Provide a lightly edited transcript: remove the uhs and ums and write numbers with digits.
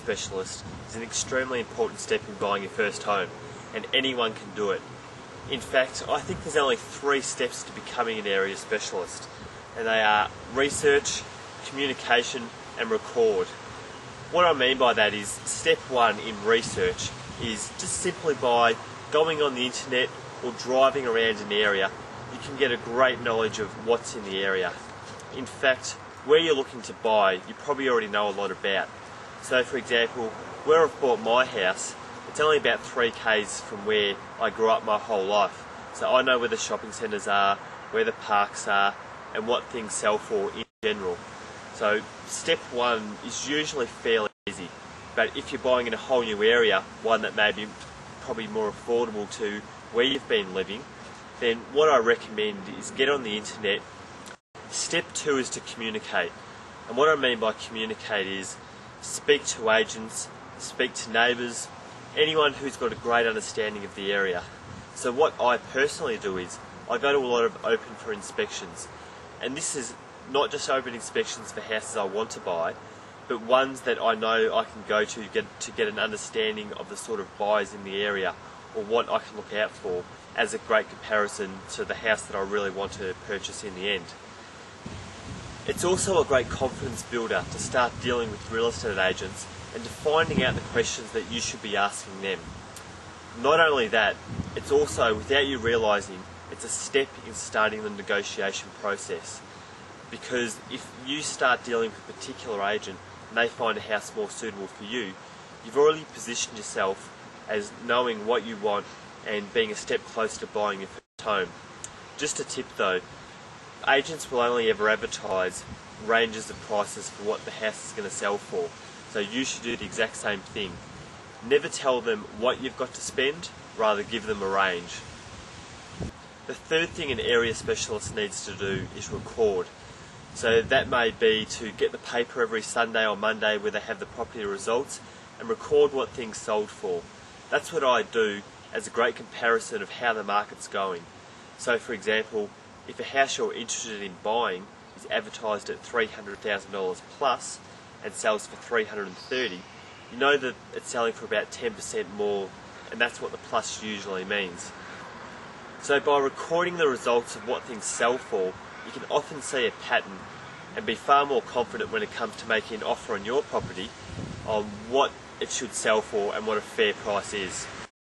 specialist is an extremely important step in buying your first home, and anyone can do it. In fact, I think there's only 3 steps to becoming an area specialist, and they are research, communication and record. What I mean by that is step 1 in research is just simply by going on the internet or driving around an area, you can get a great knowledge of what's in the area. In fact, where you're looking to buy, you probably already know a lot about. So for example, where I've bought my house, it's only about 3 k's from where I grew up my whole life. So I know where the shopping centres are, where the parks are, and what things sell for in general. So step 1 is usually fairly easy, but if you're buying in a whole new area, one that may be probably more affordable to where you've been living, then what I recommend is get on the internet. Step 2 is to communicate, and what I mean by communicate is speak to agents, speak to neighbours, anyone who's got a great understanding of the area. So what I personally do is I go to a lot of open for inspections, and this is not just open inspections for houses I want to buy, but ones that I know I can go to get an understanding of the sort of buyers in the area or what I can look out for as a great comparison to the house that I really want to purchase in the end. It's also a great confidence builder to start dealing with real estate agents and to finding out the questions that you should be asking them. Not only that, it's also, without you realising, it's a step in starting the negotiation process. Because if you start dealing with a particular agent and they find a house more suitable for you, you've already positioned yourself as knowing what you want and being a step closer to buying your first home. Just a tip though, agents will only ever advertise ranges of prices for what the house is going to sell for, so you should do the exact same thing. Never tell them what you've got to spend, rather give them a range. The third thing an area specialist needs to do is record. So that may be to get the paper every Sunday or Monday where they have the property results and record what things sold for. That's what I do as a great comparison of how the market's going. So for example, if a house you're interested in buying is advertised at $300,000 plus and sells for $330,000, you know that it's selling for about 10% more, and that's what the plus usually means. So by recording the results of what things sell for, you can often see a pattern and be far more confident when it comes to making an offer on your property on what it should sell for and what a fair price is.